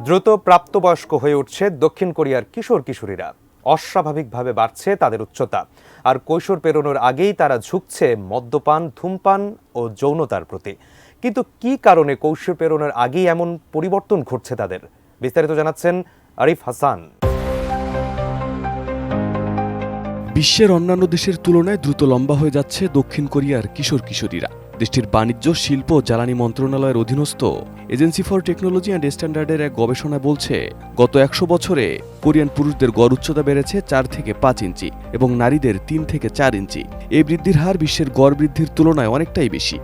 দ্রুত প্রাপ্তবয়স্ক হয়ে উঠছে দক্ষিণ কোরিয়ার কিশোর কিশোরীরা। অস্বাভাবিকভাবে বাড়ছে তাদের উচ্চতা, আর কৈশোর পেরোনোর আগেই তারা ঝুঁকছে মদ্যপান, ধূমপান ও যৌনতার প্রতি। কিন্তু কী কারণে কৈশোর পেরোনোর আগেই এমন পরিবর্তন ঘটছে তাদের? বিস্তারিত জানাচ্ছেন আরিফ হাসান। বিশ্বের অন্যান্য দেশের তুলনায় দ্রুত লম্বা হয়ে যাচ্ছে দক্ষিণ কোরিয়ার কিশোর কিশোরীরা। দেশটির বাণিজ্য, শিল্প ও জ্বালানি মন্ত্রণালয়ের অধীনস্থ এজেন্সি ফর টেকনোলজি অ্যান্ড স্ট্যান্ডার্ডের এক গবেষণা বলছে, গত ১০০ বছরে কোরিয়ান পুরুষদের গড় উচ্চতা বেড়েছে ৪ থেকে ৫ ইঞ্চি এবং নারীদের ৩ থেকে ৪ ইঞ্চি। এই বৃদ্ধির হার বিশ্বের গড় বৃদ্ধির তুলনায় অনেকটাই বেশি।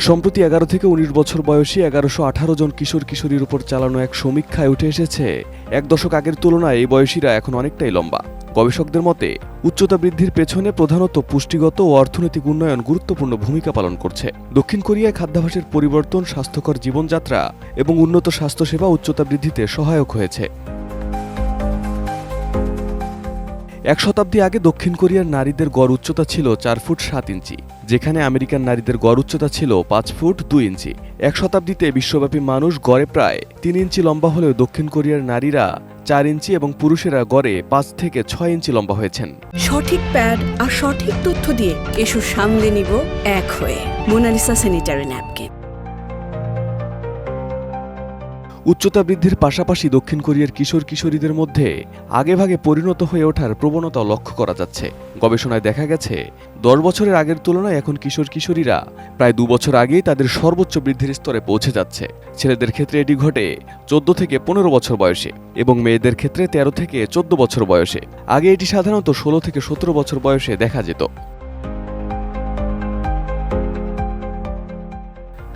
সম্প্রতি ১১ থেকে ১৯ বছর বয়সী ১১১৮ জন কিশোর কিশোরীর উপর চালানো এক সমীক্ষায় উঠে এসেছে, এক দশক আগের তুলনায় এই বয়সীরা এখন অনেকটাই লম্বা। গবেষকদের মতে, উচ্চতা বৃদ্ধির পেছনে প্রধানত পুষ্টিগত ও অর্থনৈতিক উন্নয়ন গুরুত্বপূর্ণ ভূমিকা পালন করছে। দক্ষিণ কোরিয়ায় খাদ্যাভ্যাসের পরিবর্তন, স্বাস্থ্যকর জীবনযাত্রা এবং উন্নত স্বাস্থ্যসেবা উচ্চতা বৃদ্ধিতে সহায়ক হয়েছে। এক শতাব্দী আগে দক্ষিণ কোরিয়ার নারীদের গড় উচ্চতা ছিল ৪ ফুট ৭ ইঞ্চি, যেখানে আমেরিকান নারীদের গড় উচ্চতা ছিল ৫ ফুট ২ ইঞ্চি। এক শতাব্দীতে বিশ্বব্যাপী মানুষ গড়ে প্রায় ৩ ইঞ্চি লম্বা হলেও দক্ষিণ কোরিয়ার নারীরা ৪ ইঞ্চি এবং পুরুষেরা গড়ে ৫ থেকে ৬ ইঞ্চি লম্বা হয়েছেন। সঠিক প্যাড আর সঠিক তথ্য দিয়ে কেশু সামলে নিব এক হয়ে। Monalisa sanitary napkin. উচ্চতা বৃদ্ধির পাশাপাশি দক্ষিণ কোরিয়ার কিশোর কিশোরীদের মধ্যে আগেভাগে পরিণত হয়ে ওঠার প্রবণতাও লক্ষ্য করা যাচ্ছে। গবেষণায় দেখা গেছে, ১০ বছরের আগের তুলনায় এখন কিশোর কিশোরীরা প্রায় ২ বছর আগেই তাদের সর্বোচ্চ বৃদ্ধির স্তরে পৌঁছে যাচ্ছে। ছেলেদের ক্ষেত্রে এটি ঘটে ১৪ থেকে ১৫ বছর বয়সে এবং মেয়েদের ক্ষেত্রে ১৩ থেকে ১৪ বছর বয়সে। আগে এটি সাধারণত ১৬ থেকে ১৭ বছর বয়সে দেখা যেত।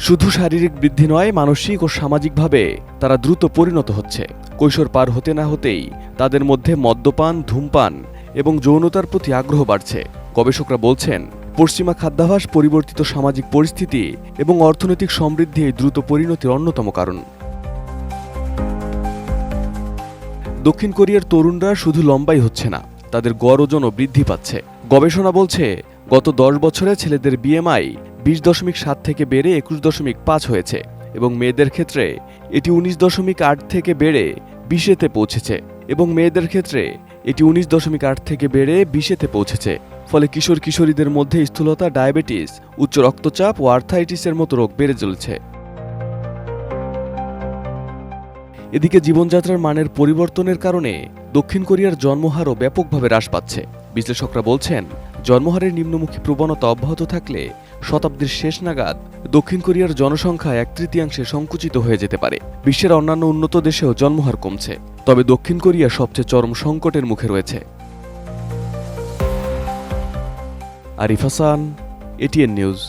শুধু শারীরিক বৃদ্ধি নয়, মানসিক ও সামাজিকভাবে তারা দ্রুত পরিণত হচ্ছে। কৈশোর পার হতে না হতেই তাদের মধ্যে মদ্যপান, ধূমপান এবং যৌনতার প্রতি আগ্রহ বাড়ছে। গবেষকরা বলছেন, পশ্চিমা খাদ্যাভ্যাস, পরিবর্তিত সামাজিক পরিস্থিতি এবং অর্থনৈতিক সমৃদ্ধি এই দ্রুত পরিণতির অন্যতম কারণ। দক্ষিণ কোরিয়ার তরুণরা শুধু লম্বাই হচ্ছে না, তাদের গড় ওজনও বৃদ্ধি পাচ্ছে। গবেষণা বলছে, গত ১০ বছরে ছেলেদের বিএমআই ২০.৭ থেকে বেড়ে ২১.৫ হয়েছে এবং মেয়েদের ক্ষেত্রে এটি ১৯.৮ থেকে বেড়ে ২০-তে পৌঁছেছে ফলে কিশোর কিশোরীদের মধ্যে স্থূলতা, ডায়াবেটিস, উচ্চ রক্তচাপ ও আর্থ্রাইটিসের মতো রোগ বেড়ে চলেছে। এদিকে জীবনযাত্রার মানের পরিবর্তনের কারণে দক্ষিণ কোরিয়ার জন্মহারও ব্যাপকভাবে হ্রাস পাচ্ছে। বিশ্লেষকরা বলছেন, জন্মহারের নিম্নমুখী প্রবণতা অব্যাহত থাকলে শতাব্দীর শেষ নাগাদ দক্ষিণ কোরিয়ার জনসংখ্যা ১/৩ সংকুচিত হয়ে যেতে পারে। বিশ্বের অন্যান্য উন্নত দেশেও জন্মহার কমছে, তবে দক্ষিণ কোরিয়া সবচেয়ে চরম সংকটের মুখে রয়েছে। Arif Hasan, ATN news.